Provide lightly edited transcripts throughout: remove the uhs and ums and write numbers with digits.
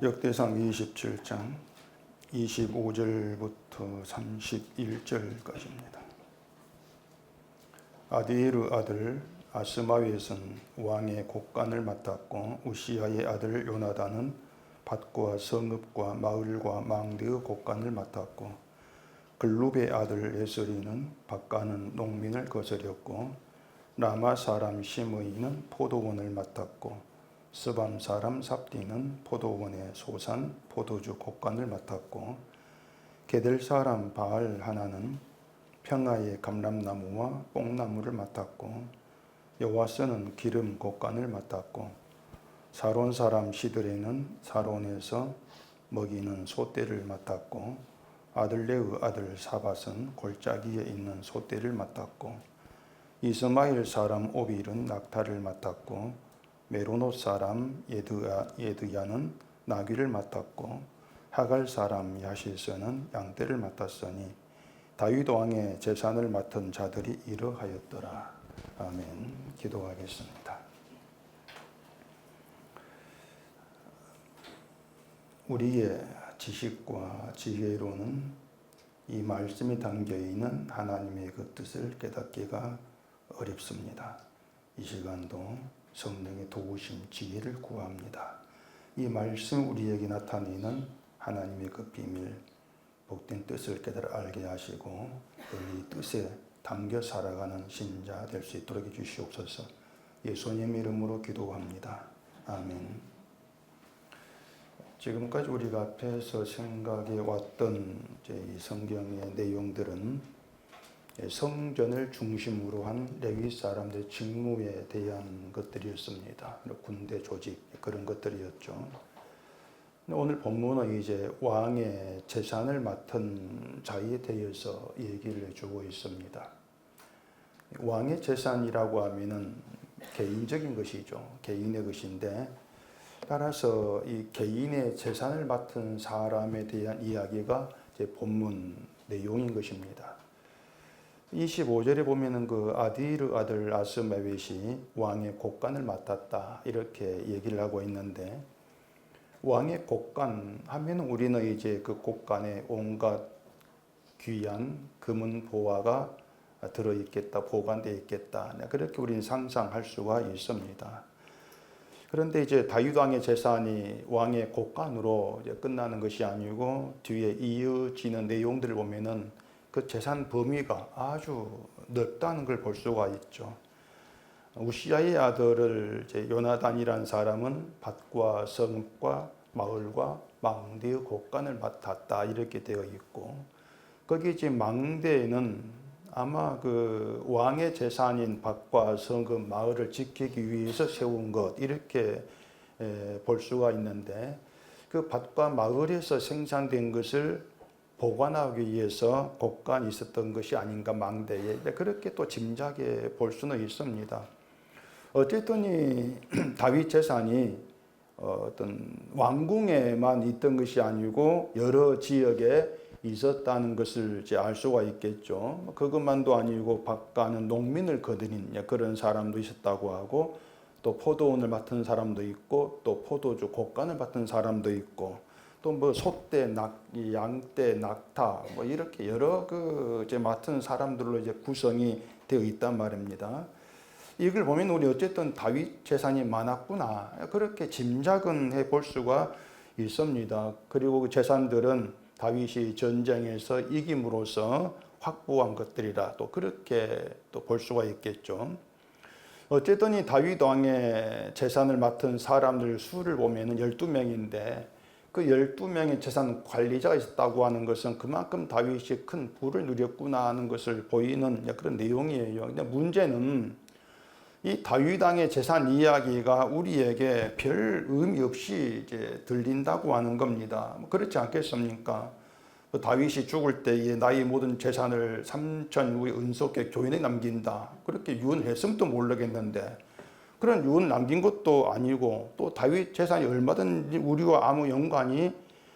역대상 27장 25절부터 31절까지입니다. 아디에르 아들 아스마웻은 왕의 곡간을 맡았고 우시아의 아들 요나단은 밭과 성읍과 마을과 망대의 곡간을 맡았고 글룹의 아들 예스리는 밭가는 농민을 거스렸고 라마 사람 시므이는 포도원을 맡았고 스밤 사람 삽디는 포도원의 소산 포도주 곡간을 맡았고 게델 사람 바알 하나는 평화의 감람나무와 뽕나무를 맡았고 여호와스는 기름 곡간을 맡았고 사론 사람 시드레는 사론에서 먹이는 소떼를 맡았고 아들레의 아들 사밧은 골짜기에 있는 소떼를 맡았고 이스마엘 사람 오빌은 낙타를 맡았고 메로노 사람 예드야는 나귀를 맡았고 하갈 사람 야시스는 양떼를 맡았으니 다윗 왕의 제산을 맡은 자들이 이러하였더라. 아멘. 기도하겠습니다. 우리의 지식과 지혜로는 이 말씀이 담겨 있는 하나님의 그 뜻을 깨닫기가 어렵습니다. 이 시간도 성령의 도우심 지혜를 구합니다. 이 말씀 우리에게 나타내는 하나님의 그 비밀 복된 뜻을 깨달아 알게 하시고 이 뜻에 담겨 살아가는 신자 될 수 있도록 해주시옵소서. 예수님 이름으로 기도합니다. 아멘. 지금까지 우리가 앞에서 생각해 왔던 이 성경의 내용들은 성전을 중심으로 한 레위 사람들의 직무에 대한 것들이었습니다. 군대 조직 그런 것들이었죠. 오늘 본문은 이제 왕의 재산을 맡은 자에 대해서 얘기를 해주고 있습니다. 왕의 재산이라고 하면은 개인적인 것이죠. 개인의 것인데 따라서 이 개인의 재산을 맡은 사람에 대한 이야기가 이제 본문 내용인 것입니다. 25절에 보면은 그 아디르 아들 아스마웻이 왕의 곡간을 맡았다 이렇게 얘기를 하고 있는데 왕의 곡간 하면 우리는 이제 그 곡간에 온갖 귀한 금은 보화가 들어있겠다, 보관되어 있겠다 그렇게 우리는 상상할 수가 있습니다. 그런데 이제 다윗 왕의 재산이 왕의 곡간으로 이제 끝나는 것이 아니고 뒤에 이어지는 내용들을 보면은 그 재산 범위가 아주 넓다는 걸 볼 수가 있죠. 우시아의 아들을 이제 요나단이라는 사람은 밭과 성읍과 마을과 망대의 곡간을 맡았다 이렇게 되어 있고 거기 이제 망대에는 아마 그 왕의 재산인 밭과 성읍 마을을 지키기 위해서 세운 것 이렇게 볼 수가 있는데 그 밭과 마을에서 생산된 것을 보관하기 위해서 곡간이 있었던 것이 아닌가 망대에 그렇게 또 짐작해 볼 수는 있습니다. 어쨌든 이 다윗 재산이 어떤 왕궁에만 있던 것이 아니고 여러 지역에 있었다는 것을 이제 알 수가 있겠죠. 그것만도 아니고 밭가는 농민을 거느린 그런 사람도 있었다고 하고 또 포도원을 맡은 사람도 있고 또 포도주 곡간을 맡은 사람도 있고 또 뭐 소떼, 양떼, 낙타 뭐 이렇게 여러 그 이제 맡은 사람들로 이제 구성이 되어 있단 말입니다. 이걸 보면 우리 어쨌든 다윗 재산이 많았구나 그렇게 짐작은 해볼 수가 있습니다. 그리고 그 재산들은 다윗이 전쟁에서 이김으로써 확보한 것들이라 또 그렇게 또 볼 수가 있겠죠. 어쨌든 이 다윗 왕의 재산을 맡은 사람들 수를 보면은 12명인데 그 12명의 재산 관리자가 있었다고 하는 것은 그만큼 다윗이 큰 부를 누렸구나 하는 것을 보이는 그런 내용이에요. 근데 문제는 이 다윗 왕의 재산 이야기가 우리에게 별 의미 없이 이제 들린다고 하는 겁니다. 그렇지 않겠습니까? 다윗이 죽을 때에 나의 모든 재산을 3천 후에 은속의 교인에 남긴다. 그렇게 유언했음도 모르겠는데 그런 유언 남긴 것도 아니고 또 다윗 재산이 얼마든지 우리와 아무 연관이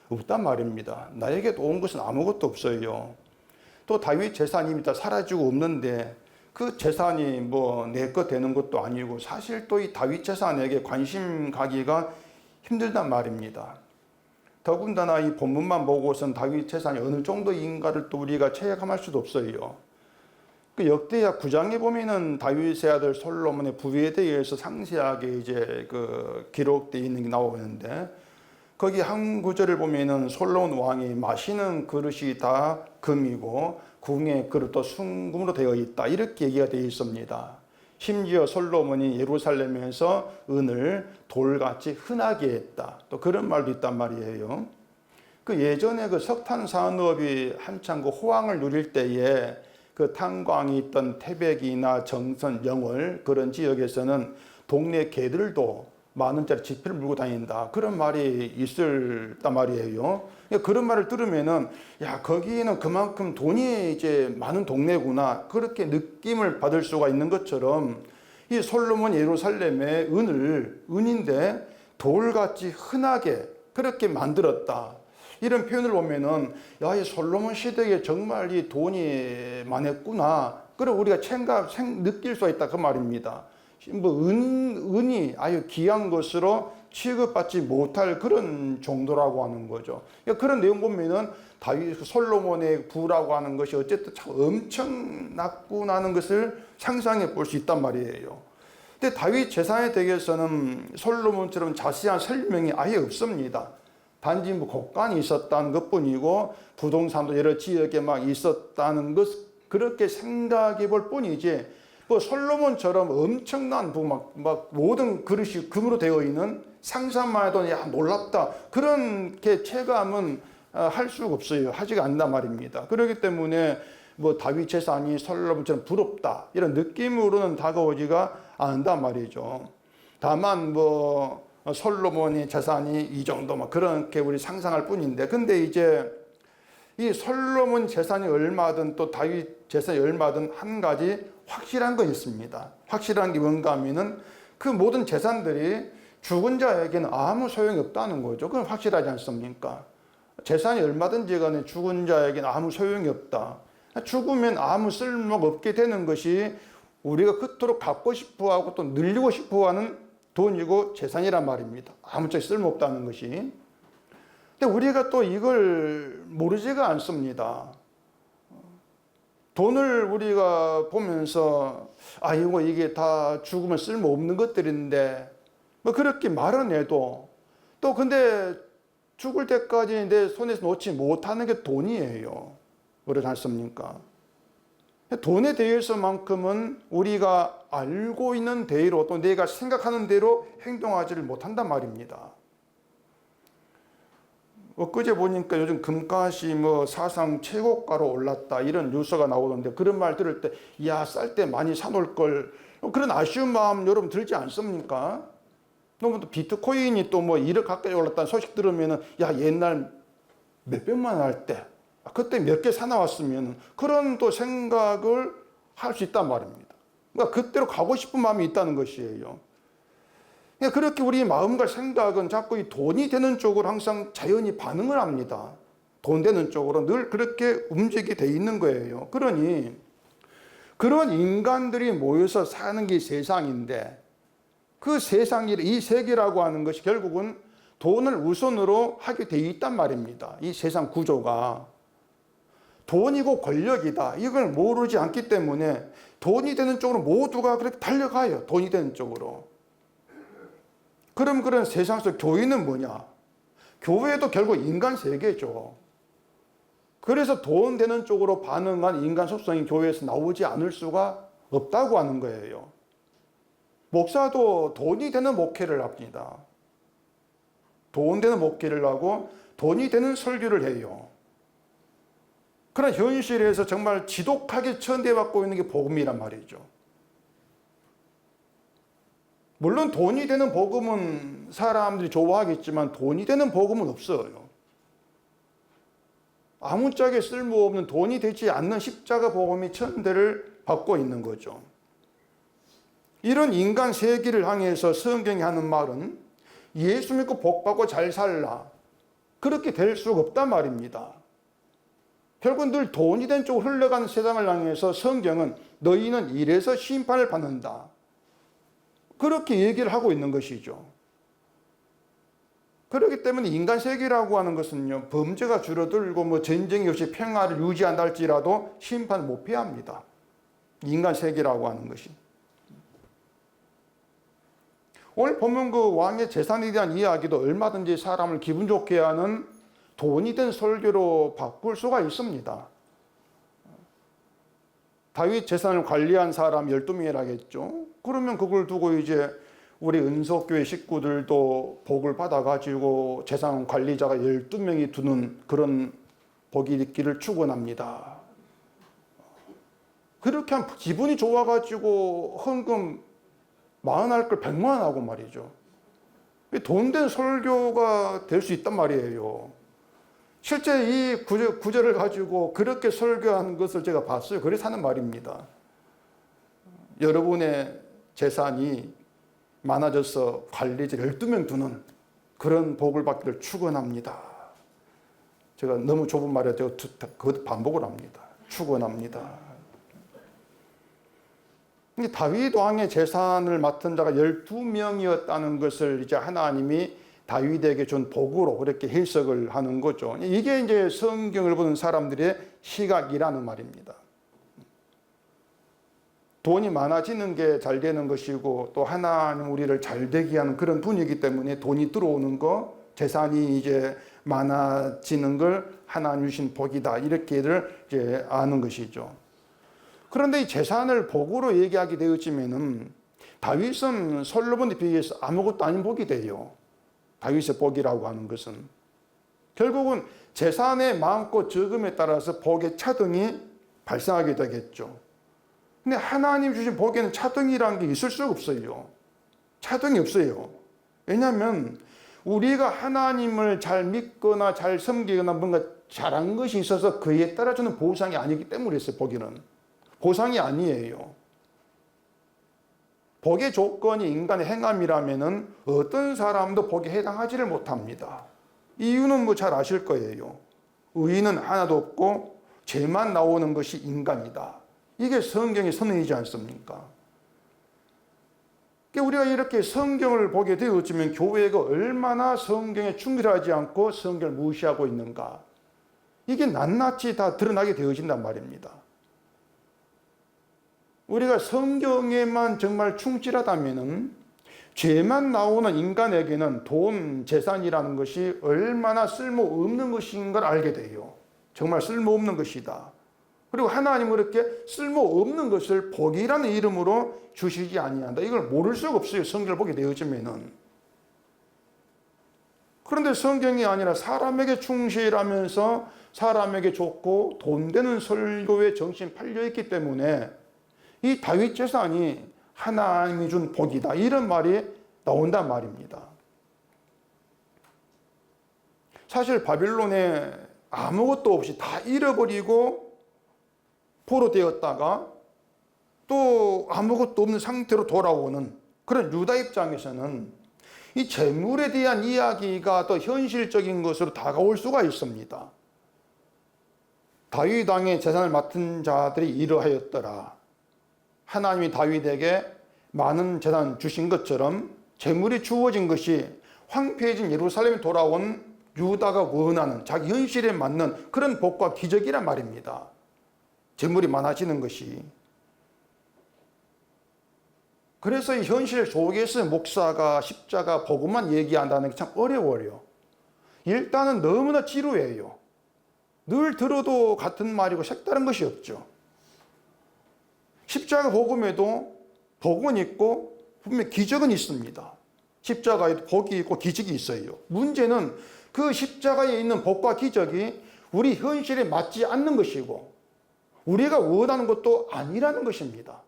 없단 말입니다. 나에게 온 것은 아무것도 없어요. 또 다윗 재산이 다 사라지고 없는데 그 재산이 뭐 내 것 되는 것도 아니고 사실 또 이 다윗 재산에게 관심 가기가 힘들단 말입니다. 더군다나 이 본문만 보고선 다윗 재산이 어느 정도인가를 또 우리가 체감할 수도 없어요. 그 역대하 9장에 보면은 다윗의 아들 솔로몬의 부위에 대해서 상세하게 이제 그 기록되어 있는 게 나오는데, 거기 한 구절을 보면은 솔로몬 왕이 마시는 그릇이 다 금이고 궁의 그릇도 순금으로 되어 있다, 이렇게 얘기가 되어 있습니다. 심지어 솔로몬이 예루살렘에서 은을 돌같이 흔하게 했다, 또 그런 말도 있단 말이에요. 그 예전에 그 석탄 산업이 한창 그 호황을 누릴 때에 그 탄광이 있던 태백이나 정선, 영월 그런 지역에서는 동네 개들도 10,000원짜리 지폐를 물고 다닌다, 그런 말이 있었단 말이에요. 그런 말을 들으면은 야, 거기는 그만큼 돈이 이제 많은 동네구나, 그렇게 느낌을 받을 수가 있는 것처럼 이 솔로몬 예루살렘의 은인데 돌같이 흔하게 그렇게 만들었다, 이런 표현을 보면은 야, 이 솔로몬 시대에 정말 이 돈이 많았구나, 그걸 우리가 느낄 수가 있다, 그 말입니다. 뭐 은이 아주 귀한 것으로 취급받지 못할 그런 정도라고 하는 거죠. 그런 내용 보면은 다윗 솔로몬의 부라고 하는 것이 어쨌든 참 엄청났구나는 것을 상상해 볼 수 있단 말이에요. 근데 다윗 재산에 대해서는 솔로몬처럼 자세한 설명이 아예 없습니다. 단지 뭐 곡간이 있었다는 것뿐이고 부동산도 여러 지역에 막 있었다는 것, 그렇게 생각해 볼 뿐이지, 뭐 솔로몬처럼 엄청난 막 모든 그릇이 금으로 되어 있는, 상상만 해도 야, 놀랍다, 그렇게 체감은 할 수가 없어요. 하지가 않는단 말입니다. 그렇기 때문에 뭐 다윗 재산이 솔로몬처럼 부럽다, 이런 느낌으로는 다가오지가 않는단 말이죠. 다만 뭐 솔로몬의 재산이 이 정도 막 그렇게 우리 상상할 뿐인데, 근데 이제 이 솔로몬 재산이 얼마든 또 다윗 재산이 얼마든 한 가지 확실한 건 있습니다. 확실한 게 뭔가 하면은 그 모든 재산들이 죽은 자에게는 아무 소용이 없다는 거죠. 그건 확실하지 않습니까? 재산이 얼마든지 간에 죽은 자에게는 아무 소용이 없다. 죽으면 아무 쓸모가 없게 되는 것이 우리가 그토록 갖고 싶어하고 또 늘리고 싶어하는 돈이고 재산이란 말입니다. 아무짝에 쓸모없다는 것이. 근데 우리가 또 이걸 모르지가 않습니다. 돈을 우리가 보면서 이게 다 죽으면 쓸모없는 것들인데 뭐 그렇게 말은 해도, 또 근데 죽을 때까지 내 손에서 놓지 못하는 게 돈이에요. 그렇지 않습니까? 돈에 대해서만큼은 우리가 알고 있는 대로, 또 내가 생각하는 대로 행동하지를 못한단 말입니다. 엊그제 보니까 요즘 금값이 뭐 사상 최고가로 올랐다, 이런 뉴스가 나오던데, 그런 말 들을 때 야, 쌀 때 많이 사놓을 걸, 그런 아쉬운 마음 여러분 들지 않습니까? 너무 또 비트코인이 또 뭐 1억 가까이 올랐다는 소식 들으면은 야, 옛날 몇백만 원 할 때 그때 몇 개 사나왔으면, 그런 또 생각을 할 수 있단 말입니다. 그러니까 그때로 가고 싶은 마음이 있다는 것이에요. 그러니까 그렇게 우리 마음과 생각은 자꾸 이 돈이 되는 쪽으로 항상 자연히 반응을 합니다. 돈 되는 쪽으로 늘 그렇게 움직이게 돼 있는 거예요. 그러니 그런 인간들이 모여서 사는 게 세상인데, 그 세상이, 이 세계라고 하는 것이 결국은 돈을 우선으로 하게 돼 있단 말입니다. 이 세상 구조가 돈이고 권력이다, 이걸 모르지 않기 때문에 돈이 되는 쪽으로 모두가 그렇게 달려가요. 돈이 되는 쪽으로. 그럼 그런 세상 속 교회는 뭐냐? 교회도 결국 인간 세계죠. 그래서 돈 되는 쪽으로 반응한 인간 속성이 교회에서 나오지 않을 수가 없다고 하는 거예요. 목사도 돈이 되는 목회를 합니다. 돈 되는 목회를 하고 돈이 되는 설교를 해요. 그런 현실에서 정말 지독하게 천대받고 있는 게 복음이란 말이죠. 물론 돈이 되는 복음은 사람들이 좋아하겠지만 돈이 되는 복음은 없어요. 아무짝에 쓸모없는 돈이 되지 않는 십자가 복음이 천대를 받고 있는 거죠. 이런 인간 세계를 향해서 성경이 하는 말은 예수 믿고 복 받고 잘 살라, 그렇게 될 수가 없단 말입니다. 결국 늘 돈이 된 쪽으로 흘러가는 세상을 향해서 성경은 너희는 이래서 심판을 받는다, 그렇게 얘기를 하고 있는 것이죠. 그렇기 때문에 인간 세계라고 하는 것은요, 범죄가 줄어들고 뭐 전쟁이 없이 평화를 유지한다 할지라도 심판을 못 피합니다. 인간 세계라고 하는 것이. 오늘 보면 그 왕의 재산에 대한 이야기도 얼마든지 사람을 기분 좋게 하는 돈이 된 설교로 바꿀 수가 있습니다. 다윗 재산을 관리한 사람 12명이라겠죠. 그러면 그걸 두고 이제 우리 은석교회 식구들도 복을 받아가지고 재산 관리자가 12명이 두는 그런 복이 있기를 축원합니다. 그렇게 하면 기분이 좋아가지고 헌금 40할 걸 100만 원 하고 말이죠. 돈 된 설교가 될 수 있단 말이에요. 실제 이 구절을 가지고 그렇게 설교하는 것을 제가 봤어요. 그래서 하는 말입니다. 여러분의 재산이 많아져서 관리자 12명 두는 그런 복을 받기를 축원합니다. 제가 너무 좁은 말에 제가 그것 반복을 합니다. 축원합니다. 다윗 왕의 재산을 맡은 자가 12명이었다는 것을 이제 하나님이 다윗에게 준 복으로 그렇게 해석을 하는 거죠. 이게 이제 성경을 보는 사람들의 시각이라는 말입니다. 돈이 많아지는 게 잘 되는 것이고 또 하나님 우리를 잘 되게 하는 그런 분위기 때문에 돈이 들어오는 거, 재산이 이제 많아지는 걸 하나님 주신 복이다 이렇게들 이제 아는 것이죠. 그런데 이 재산을 복으로 얘기하게 되어지면은 다윗은 솔로몬에 비해서 아무것도 아닌 복이 돼요. 다윗의 복이라고 하는 것은 결국은 재산의 많고 적음에 따라서 복의 차등이 발생하게 되겠죠. 근데 하나님 주신 복에는 차등이라는 게 있을 수가 없어요. 차등이 없어요. 왜냐하면 우리가 하나님을 잘 믿거나 잘 섬기거나 뭔가 잘한 것이 있어서 그에 따라 주는 보상이 아니기 때문에 있어요. 복에는 보상이 아니에요. 복의 조건이 인간의 행함이라면은 어떤 사람도 복에 해당하지를 못합니다. 이유는 뭐 잘 아실 거예요. 의인은 하나도 없고 죄만 나오는 것이 인간이다. 이게 성경의 선언이지 않습니까? 우리가 이렇게 성경을 보게 되어지면 교회가 얼마나 성경에 충실하지 않고 성경을 무시하고 있는가. 이게 낱낱이 다 드러나게 되어진단 말입니다. 우리가 성경에만 정말 충실하다면은 죄만 나오는 인간에게는 돈, 재산이라는 것이 얼마나 쓸모없는 것인 걸 알게 돼요. 정말 쓸모없는 것이다. 그리고 하나님은 그렇게 쓸모없는 것을 복이라는 이름으로 주시지 아니한다. 이걸 모를 수가 없어요. 성경을 보게 되어지면은. 그런데 성경이 아니라 사람에게 충실하면서 사람에게 좋고 돈 되는 설교에 정신 팔려있기 때문에 이 다윗 재산이 하나님이 준 복이다. 이런 말이 나온단 말입니다. 사실 바빌론에 아무것도 없이 다 잃어버리고 포로되었다가 또 아무것도 없는 상태로 돌아오는 그런 유다 입장에서는 이 재물에 대한 이야기가 더 현실적인 것으로 다가올 수가 있습니다. 다윗 왕의 재산을 맡은 자들이 이러하였더라. 하나님이 다윗에게 많은 재산 주신 것처럼 재물이 주어진 것이 황폐해진 예루살렘에 돌아온 유다가 원하는 자기 현실에 맞는 그런 복과 기적이란 말입니다. 재물이 많아지는 것이. 그래서 이 현실 속에서 목사가 십자가 복음만 얘기한다는 게 참 어려워요. 일단은 너무나 지루해요. 늘 들어도 같은 말이고 색다른 것이 없죠. 십자가 복음에도 복은 있고 분명 기적은 있습니다. 십자가에도 복이 있고 기적이 있어요. 문제는 그 십자가에 있는 복과 기적이 우리 현실에 맞지 않는 것이고 우리가 원하는 것도 아니라는 것입니다.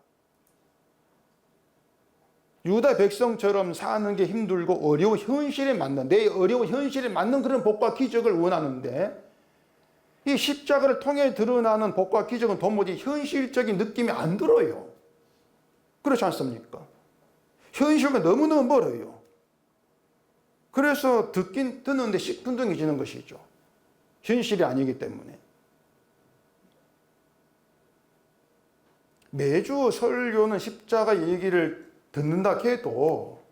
유다 백성처럼 사는 게 힘들고 어려운 현실에 맞는 내 어려운 현실에 맞는 그런 복과 기적을 원하는데 이 십자가를 통해 드러나는 복과 기적은 도무지 현실적인 느낌이 안 들어요. 그렇지 않습니까? 현실과 너무너무 멀어요. 그래서 듣긴 듣는데 시큰둥해지는 것이죠. 현실이 아니기 때문에. 매주 설교는 십자가 얘기를 듣는다 해도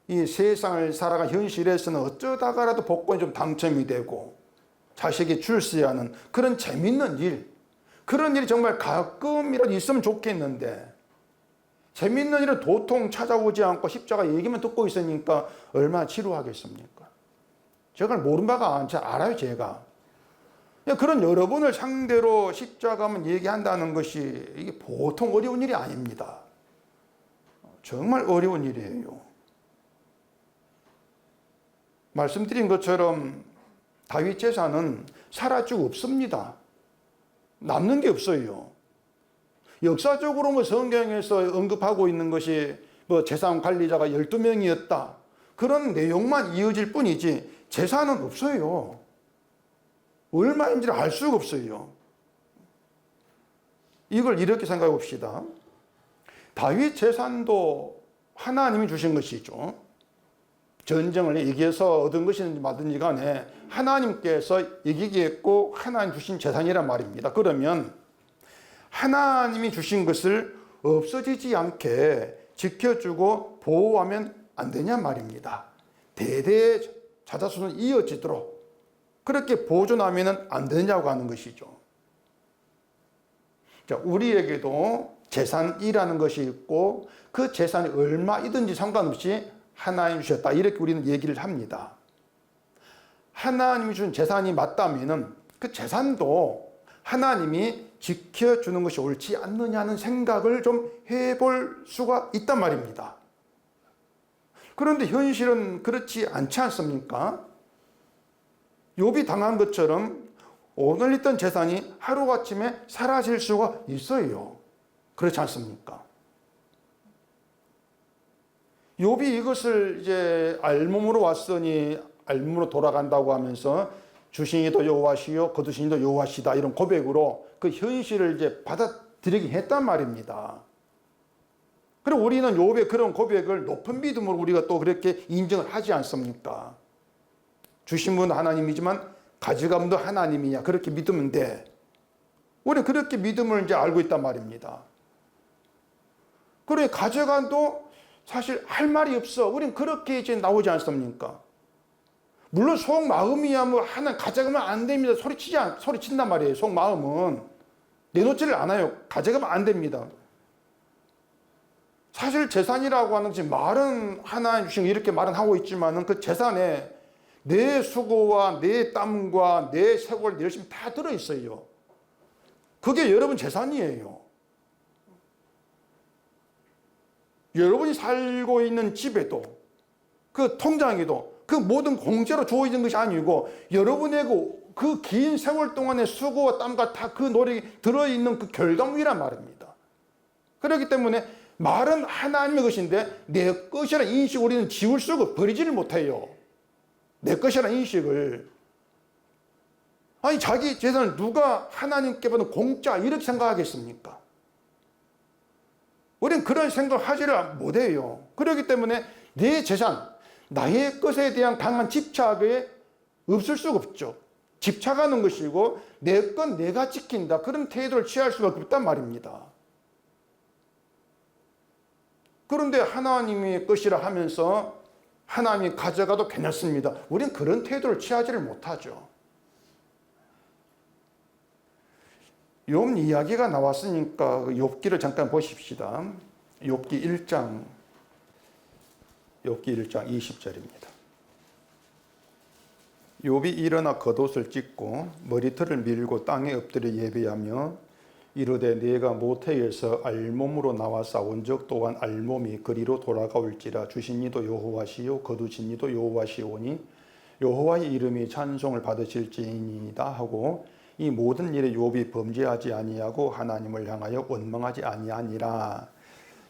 이 세상을 살아간 현실에서는 어쩌다가라도 복권이 좀 당첨이 되고 자식이 출세하는 그런 재밌는 일, 그런 일이 정말 가끔이라도 있으면 좋겠는데 재밌는 일은 도통 찾아오지 않고 십자가 얘기만 듣고 있으니까 얼마나 지루하겠습니까? 제가 모르는 바가 잘 알아요, 제가. 그런 여러분을 상대로 십자가만 얘기한다는 것이 이게 보통 어려운 일이 아닙니다. 정말 어려운 일이에요. 말씀드린 것처럼 다윗 제사는 사라지고 없습니다. 남는 게 없어요. 역사적으로 성경에서 언급하고 있는 것이 재산 관리자가 12명이었다. 그런 내용만 이어질 뿐이지 제사는 없어요. 얼마인지를 알 수가 없어요. 이걸 이렇게 생각해 봅시다. 다윗 제산도 하나님이 주신 것이죠. 전쟁을 이겨서 얻은 것인지 마든지 간에 하나님께서 이기게 했고 하나님 주신 재산이란 말입니다. 그러면 하나님이 주신 것을 없어지지 않게 지켜주고 보호하면 안 되냐 말입니다. 대대 자자손은 이어지도록 그렇게 보존하면 안 되냐고 하는 것이죠. 자, 우리에게도 재산이라는 것이 있고 그 재산이 얼마이든지 상관없이 하나님이 주셨다. 이렇게 우리는 얘기를 합니다. 하나님이 준 재산이 맞다면 그 재산도 하나님이 지켜주는 것이 옳지 않느냐는 생각을 좀 해볼 수가 있단 말입니다. 그런데 현실은 그렇지 않지 않습니까? 욥이 당한 것처럼 오늘 있던 재산이 하루아침에 사라질 수가 있어요. 그렇지 않습니까? 욥이 이것을 이제 알몸으로 왔으니 알몸으로 돌아간다고 하면서 주신이도 여호와시요 거두신이도 여호와시다 이런 고백으로 그 현실을 이제 받아들이긴 했단 말입니다. 그리고 우리는 욥의 그런 고백을 높은 믿음으로 우리가 또 그렇게 인정을 하지 않습니까? 주신 분은 하나님이지만 가져간 분도 하나님이냐 그렇게 믿으면 돼. 우리는 그렇게 믿음을 이제 알고 있단 말입니다. 그래 가져간도 사실 할 말이 없어. 우린 그렇게 이제 나오지 않습니까? 물론 속마음이야 하나 가져가면 안 됩니다. 소리친단 말이에요. 속마음은 내놓지를 않아요. 가져가면 안 됩니다. 사실 재산이라고 하는 것이 말은 하나님 주신 이렇게 말은 하고 있지만은 그 재산에 내 수고와 내 땀과 내 세월 열심히 다 들어있어요. 그게 여러분 재산이에요. 여러분이 살고 있는 집에도 그 통장에도 그 모든 공짜로 주어지는 것이 아니고 여러분의 그 긴 세월 동안의 수고와 땀과 다 그 노력이 들어있는 그 결과물이란 말입니다. 그렇기 때문에 말은 하나님의 것인데 내 것이라는 인식을 우리는 지울 수가 버리지를 못해요. 내 것이라는 인식을. 아니 자기 재산을 누가 하나님께 받은 공짜 이렇게 생각하겠습니까? 우리는 그런 생각을 하지를 못해요. 그렇기 때문에 내 재산, 나의 것에 대한 강한 집착에 없을 수가 없죠. 집착하는 것이고 내 건 내가 지킨다. 그런 태도를 취할 수밖에 없단 말입니다. 그런데 하나님의 것이라 하면서 하나님이 가져가도 괜찮습니다. 우리는 그런 태도를 취하지를 못하죠. 욥 이야기가 나왔으니까 욥기를 잠깐 보십시다. 욥기 1장 20절입니다. 욥이 일어나 겉옷을 찢고 머리털을 밀고 땅에 엎드려 예배하며 이르되 내가 모태에서 알몸으로 나와 싸운 적 또한 알몸이 그리로 돌아가올지라 주신 이도 여호와시요 거두신 이도 여호와시오니 여호와의 이름이 찬송을 받으실지니이다 하고 이 모든 일에 욥이 범죄하지 아니하고 하나님을 향하여 원망하지 아니하니라.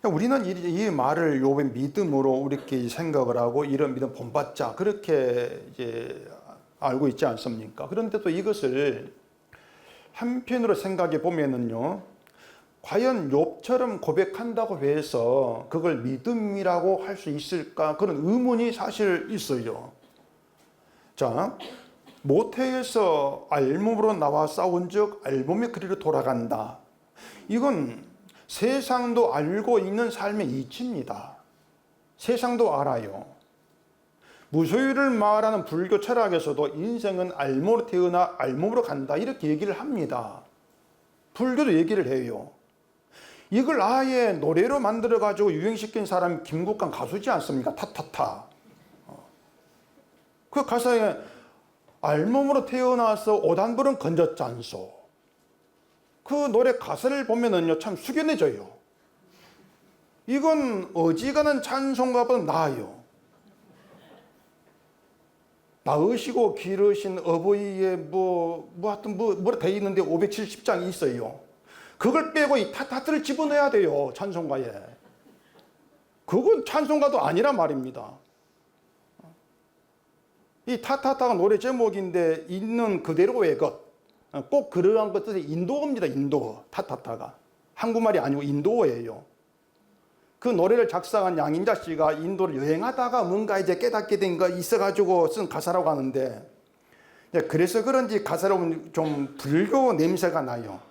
우리는 이 말을 욥의 믿음으로 우리께 생각을 하고 이런 믿음 본받자 그렇게 이제 알고 있지 않습니까? 그런데 또 이것을 한편으로 생각해 보면은요, 과연 욥처럼 고백한다고 해서 그걸 믿음이라고 할 수 있을까? 그런 의문이 사실 있어요. 자, 모태에서 알몸으로 나와 싸운 적 알몸이 그리로 돌아간다. 이건 세상도 알고 있는 삶의 이치입니다. 세상도 알아요. 무소유를 말하는 불교 철학에서도 인생은 알몸으로 태어나 알몸으로 간다 이렇게 얘기를 합니다. 불교도 얘기를 해요. 이걸 아예 노래로 만들어가지고 유행시킨 사람이 김국강 가수지 않습니까? 타타타. 그 가사에 알몸으로 태어나서 오단불은 건졌잖소. 그 노래 가사를 보면은요, 참 숙연해져요. 이건 어지간한 찬송가보다 나아요. 낳으시고 기르신 어버이의 하여튼 뭐라 돼 있는데 570장이 있어요. 그걸 빼고 이 타타트를 집어넣어야 돼요, 찬송가에. 그건 찬송가도 아니란 말입니다. 이 타타타가 노래 제목인데 있는 그대로의 것. 꼭 그러한 것들이 인도어입니다, 인도어. 타타타가. 한국말이 아니고 인도어예요. 그 노래를 작사한 양인자 씨가 인도를 여행하다가 뭔가 이제 깨닫게 된 거 있어가지고 쓴 가사라고 하는데, 그래서 그런지 가사로 보면 좀 불교 냄새가 나요.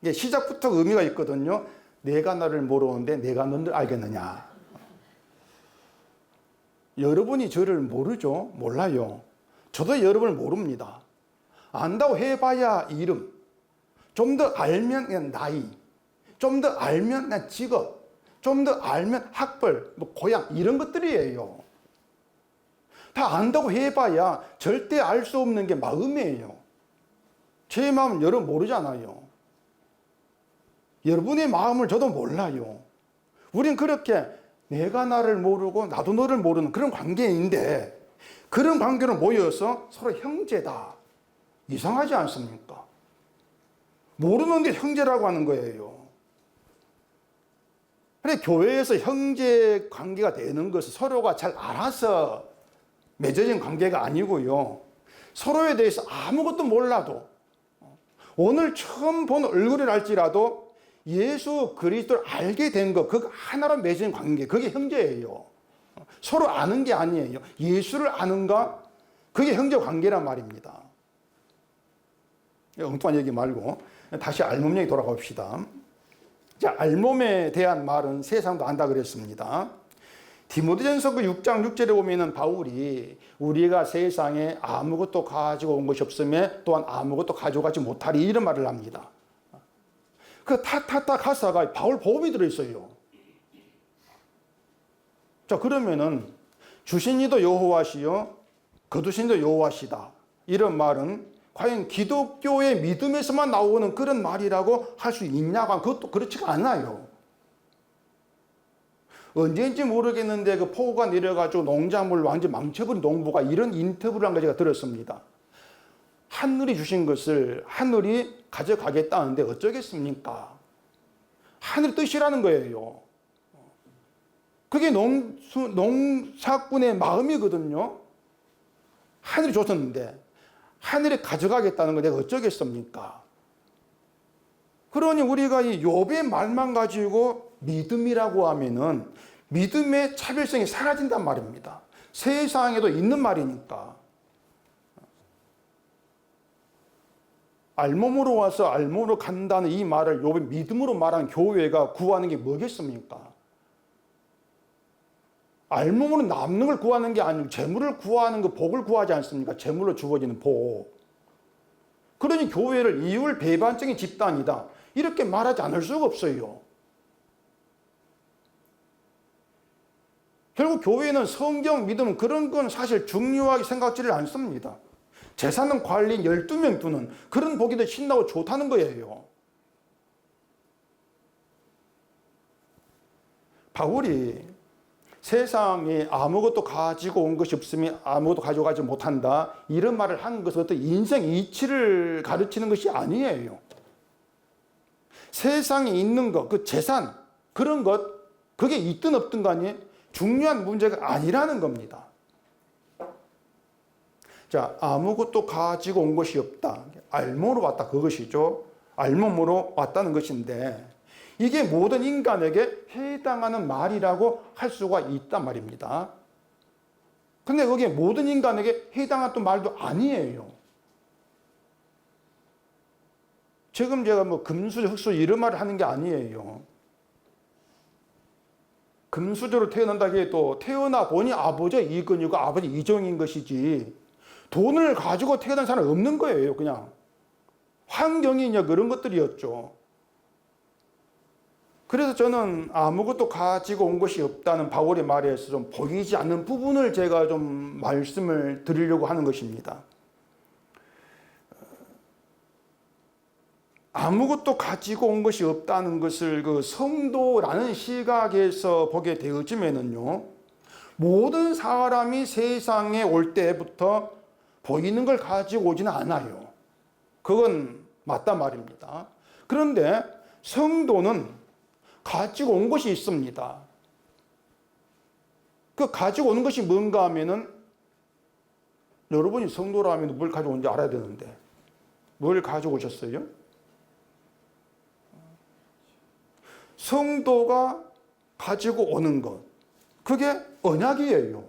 이게 시작부터 의미가 있거든요. 내가 나를 모르는데 내가 너를 알겠느냐. 여러분이 저를 모르죠? 몰라요. 저도 여러분을 모릅니다. 안다고 해봐야 이름, 좀 더 알면 그냥 나이, 좀 더 알면 그냥 직업, 좀 더 알면 학벌, 고향 이런 것들이에요. 다 안다고 해봐야 절대 알 수 없는 게 마음이에요. 제 마음은 여러분 모르잖아요. 여러분의 마음을 저도 몰라요. 우린 그렇게 내가 나를 모르고 나도 너를 모르는 그런 관계인데, 그런 관계로 모여서 서로 형제다. 이상하지 않습니까? 모르는데 형제라고 하는 거예요. 그래, 교회에서 형제 관계가 되는 것은 서로가 잘 알아서 맺어진 관계가 아니고요. 서로에 대해서 아무것도 몰라도 오늘 처음 본 얼굴을 알지라도 예수 그리스도를 알게 된 것, 그 하나로 맺은 관계, 그게 형제예요. 서로 아는 게 아니에요. 예수를 아는가? 그게 형제 관계란 말입니다. 엉뚱한 얘기 말고 다시 알몸 얘기 돌아갑시다. 자, 알몸에 대한 말은 세상도 안다 그랬습니다. 디모데전서 그 6장 6절에 보면은 바울이 우리가 세상에 아무것도 가지고 온 것이 없으며 또한 아무것도 가져가지 못하리 이런 말을 합니다. 그 타타타 가사가 바울 복음이 들어있어요. 자, 그러면은 주신 이도 여호와시요 거두신 이도 여호와시다 이런 말은 과연 기독교의 믿음에서만 나오는 그런 말이라고 할 수 있냐고? 그것도 그렇지가 않아요. 언제인지 모르겠는데 그 폭우가 내려가지고 농작물을 완전히 망쳐버린 농부가 이런 인터뷰를 한 거 제가 들었습니다. 하늘이 주신 것을 하늘이 가져가겠다는데 어쩌겠습니까? 하늘의 뜻이라는 거예요. 그게 농사꾼의 마음이거든요. 하늘이 줬었는데 하늘이 가져가겠다는 거 내가 어쩌겠습니까? 그러니 우리가 이 욥의 말만 가지고 믿음이라고 하면은 믿음의 차별성이 사라진단 말입니다. 세상에도 있는 말이니까. 알몸으로 와서 알몸으로 간다는 이 말을 욥이 믿음으로 말하는 교회가 구하는 게 뭐겠습니까? 알몸으로 남는 걸 구하는 게 아니고 재물을 구하는 거, 복을 구하지 않습니까? 재물로 주어지는 복. 그러니 교회를 이율 배반적인 집단이다 이렇게 말하지 않을 수가 없어요. 결국 교회는 성경, 믿음 그런 건 사실 중요하게 생각지를 않습니다. 재산은 관리인 12명 두는 그런 복이 더 신나고 좋다는 거예요. 바울이 세상에 아무것도 가지고 온 것이 없으면 아무것도 가져가지 못한다 이런 말을 한 것은 어떤 인생 이치를 가르치는 것이 아니에요. 세상에 있는 것, 그 재산 그런 것 그게 있든 없든 간에 중요한 문제가 아니라는 겁니다. 자, 아무것도 가지고 온 것이 없다. 알몸으로 왔다 그것이죠. 알몸으로 왔다는 것인데 이게 모든 인간에게 해당하는 말이라고 할 수가 있단 말입니다. 근데 그게 모든 인간에게 해당하는 말도 아니에요. 지금 제가 금수, 흑수 이런 말을 하는 게 아니에요. 금수저로 태어난다고 해도 태어나 보니 아버지 이근이고 아버지 이종인 것이지 돈을 가지고 태어난 사람은 없는 거예요. 그냥 환경이냐 그런 것들이었죠. 그래서 저는 아무것도 가지고 온 것이 없다는 바울의 말에서 좀 보이지 않는 부분을 제가 좀 말씀을 드리려고 하는 것입니다. 아무것도 가지고 온 것이 없다는 것을 그 성도라는 시각에서 보게 되어지면은요, 모든 사람이 세상에 올 때부터 보이는 걸 가지고 오지는 않아요. 그건 맞단 말입니다. 그런데 성도는 가지고 온 것이 있습니다. 그 가지고 오는 것이 뭔가 하면은, 여러분이 성도라면 뭘 가지고 온지 알아야 되는데, 뭘 가지고 오셨어요? 성도가 가지고 오는 것, 그게 언약이에요.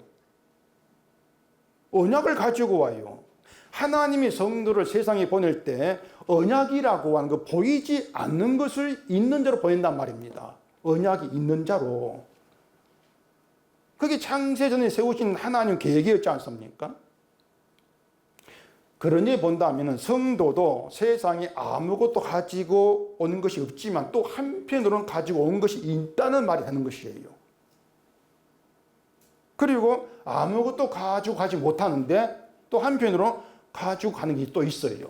언약을 가지고 와요. 하나님이 성도를 세상에 보낼 때 언약이라고 하는 거, 보이지 않는 것을 있는 자로 보낸단 말입니다. 언약이 있는 자로. 그게 창세전에 세우신 하나님 계획이었지 않습니까? 그러니 본다면 성도도 세상에 아무것도 가지고 오는 것이 없지만 또 한편으로는 가지고 온 것이 있다는 말이 되는 것이에요. 그리고 아무것도 가지고 가지 못하는데 또 한편으로 가지고 가는 게 또 있어요.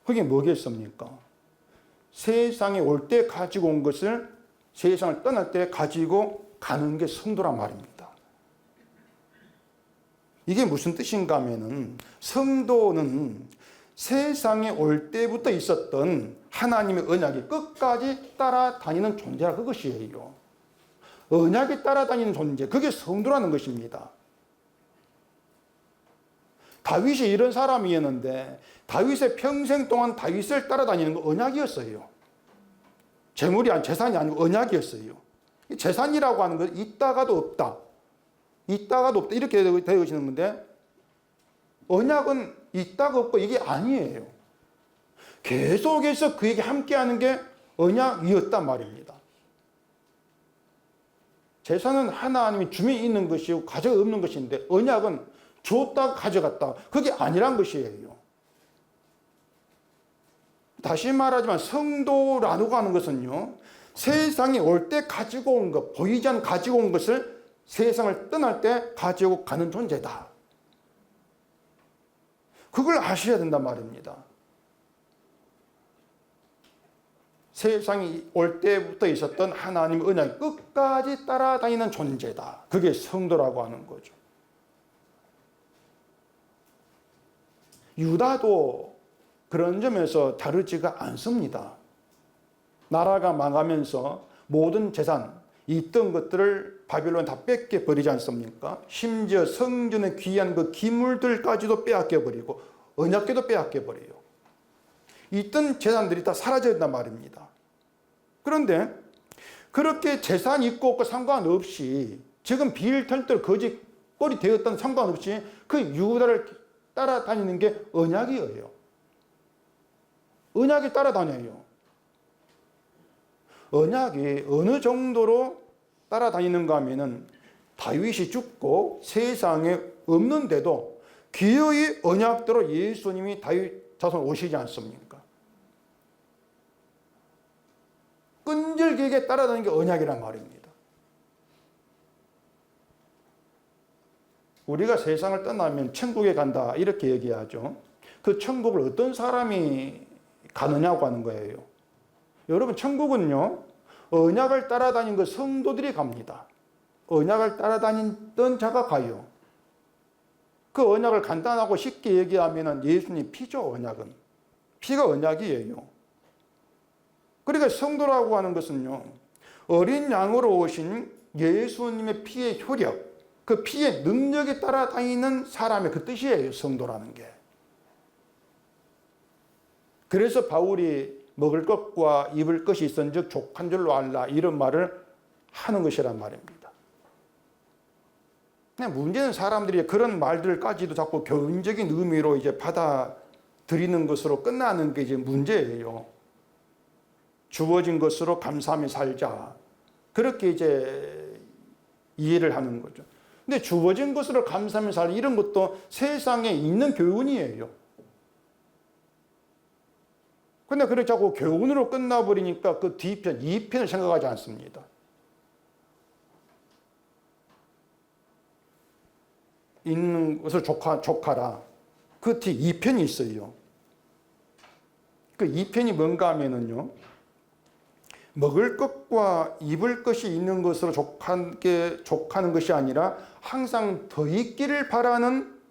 그게 뭐겠습니까? 세상에 올 때 가지고 온 것을 세상을 떠날 때 가지고 가는 게 성도란 말입니다. 이게 무슨 뜻인가 하면은, 성도는 세상에 올 때부터 있었던 하나님의 언약이 끝까지 따라다니는 존재라, 그것이에요. 언약이 따라다니는 존재, 그게 성도라는 것입니다. 다윗이 이런 사람이었는데 다윗의 평생 동안 다윗을 따라다니는 건 언약이었어요. 재산이 아니고 언약이었어요. 재산이라고 하는 건 있다가도 없다, 있다가도 없다, 이렇게 되어지는 건데, 언약은 있다가 없고 이게 아니에요. 계속해서 그에게 함께하는 게 언약이었단 말입니다. 재산은 하나님이 주면 있는 것이고 가져 없는 것인데, 언약은 줬다가 가져갔다, 그게 아니란 것이에요. 다시 말하지만 성도라고 하는 것은요, 세상에 올 때 가지고 온 것, 보이지 않는 가지고 온 것을 세상을 떠날 때 가지고 가는 존재다. 그걸 아셔야 된단 말입니다. 세상이 올 때부터 있었던 하나님의 언약이 끝까지 따라다니는 존재다. 그게 성도라고 하는 거죠. 유다도 그런 점에서 다르지가 않습니다. 나라가 망하면서 모든 재산, 있던 것들을 바빌론 다 뺏겨 버리지 않습니까? 심지어 성전에 귀한 그 기물들까지도 빼앗겨 버리고 언약궤도 빼앗겨 버려요. 있던 재산들이 다 사라져 있단 말입니다. 그런데 그렇게 재산이 있고 없고 상관없이, 지금 빌털털 거짓골이 되었던 상관없이 그 유다를 따라다니는 게 언약이에요. 언약이 따라다녀요. 언약이 어느 정도로 따라다니는가 하면은, 다윗이 죽고 세상에 없는데도 기어이 언약대로 예수님이 다윗 자손 오시지 않습니까? 끈질기게 따라다니는 게 언약이란 말입니다. 우리가 세상을 떠나면 천국에 간다, 이렇게 얘기하죠. 그 천국을 어떤 사람이 가느냐고 하는 거예요. 여러분, 천국은요, 언약을 따라다닌 그 성도들이 갑니다. 언약을 따라다니던 자가 가요. 그 언약을 간단하고 쉽게 얘기하면 예수님 피죠. 언약은 피가 언약이에요. 그러니까 성도라고 하는 것은요, 어린 양으로 오신 예수님의 피의 효력, 그 피의 능력에 따라다니는 사람의 그 뜻이에요. 성도라는 게. 그래서 바울이 먹을 것과 입을 것이 있은즉 족한 줄로 알라, 이런 말을 하는 것이란 말입니다. 문제는 사람들이 그런 말들까지도 자꾸 교훈적인 의미로 이제 받아들이는 것으로 끝나는 게 이제 문제예요. 주어진 것으로 감사하며 살자, 그렇게 이제 이해를 하는 거죠. 근데 주어진 것으로 감사하며 살는 이런 것도 세상에 있는 교훈이에요. 근데 그렇게 자꾸 교훈으로 끝나버리니까 그 뒤편, 2편을 생각하지 않습니다. 있는 것을 족하라. 그 뒤 2편이 있어요. 그 2편이 뭔가 하면은요, 먹을 것과 입을 것이 있는 것으로 족하는 것이 아니라 항상 더 있기를 바라는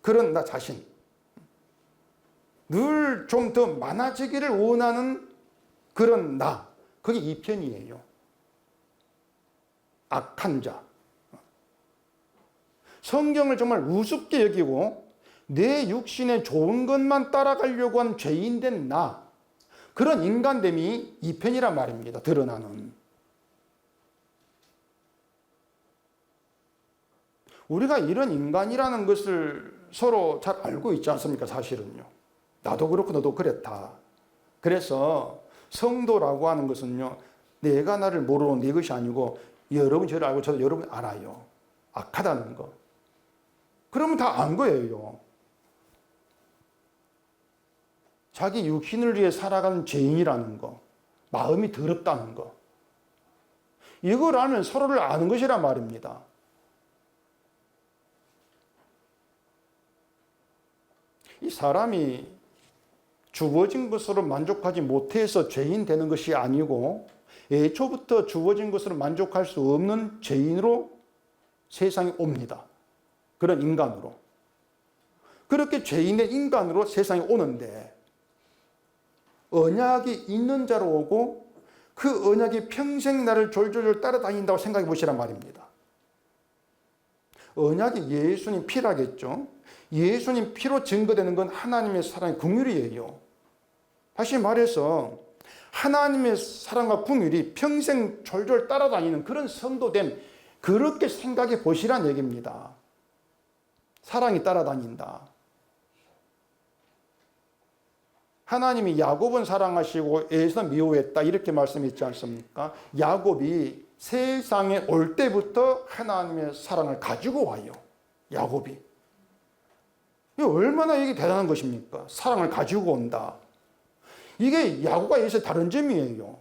그런 나 자신. 늘 좀 더 많아지기를 원하는 그런 나. 그게 2편이에요. 악한 자. 성경을 정말 우습게 여기고 내 육신에 좋은 것만 따라가려고 하는 죄인된 나. 그런 인간됨이 2편이란 말입니다. 드러나는. 우리가 이런 인간이라는 것을 서로 잘 알고 있지 않습니까? 사실은요. 나도 그렇고 너도 그랬다. 그래서 성도라고 하는 것은요, 내가 나를 모르는 내 것이 아니고 여러분이 저를 알고 저도 여러분이 알아요. 악하다는 거. 그러면 다 안 거예요. 자기 육신을 위해 살아가는 죄인이라는 거, 마음이 더럽다는 거. 이걸 알면 서로를 아는 것이란 말입니다. 이 사람이 주어진 것으로 만족하지 못해서 죄인 되는 것이 아니고 애초부터 주어진 것으로 만족할 수 없는 죄인으로 세상에 옵니다. 그런 인간으로. 그렇게 죄인의 인간으로 세상에 오는데 언약이 있는 자로 오고 그 언약이 평생 나를 졸졸졸 따라다닌다고 생각해 보시란 말입니다. 언약이 예수님 피라겠죠. 예수님 피로 증거되는 건 하나님의 사랑의 긍휼이에요. 다시 말해서 하나님의 사랑과 긍휼이 평생 졸졸 따라다니는 그런 성도됨, 그렇게 생각해 보시란 얘기입니다. 사랑이 따라다닌다. 하나님이 야곱은 사랑하시고 에서는 미워했다 이렇게 말씀했지 않습니까? 야곱이 세상에 올 때부터 하나님의 사랑을 가지고 와요. 야곱이. 이게 얼마나 이게 대단한 것입니까? 사랑을 가지고 온다. 이게 야곱과 에서의 다른 점이에요.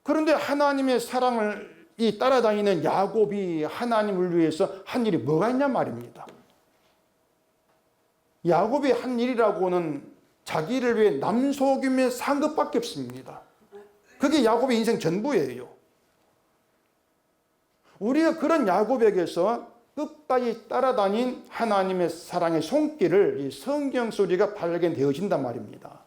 그런데 하나님의 사랑을 따라다니는 야곱이 하나님을 위해서 한 일이 뭐가 있냐 말입니다. 야곱이 한 일이라고는 자기를 위해 남소김에 산 것밖에 없습니다. 그게 야곱의 인생 전부예요. 우리가 그런 야곱에게서 끝까지 따라다닌 하나님의 사랑의 손길을 이 성경 소리가 발견되어진단 말입니다.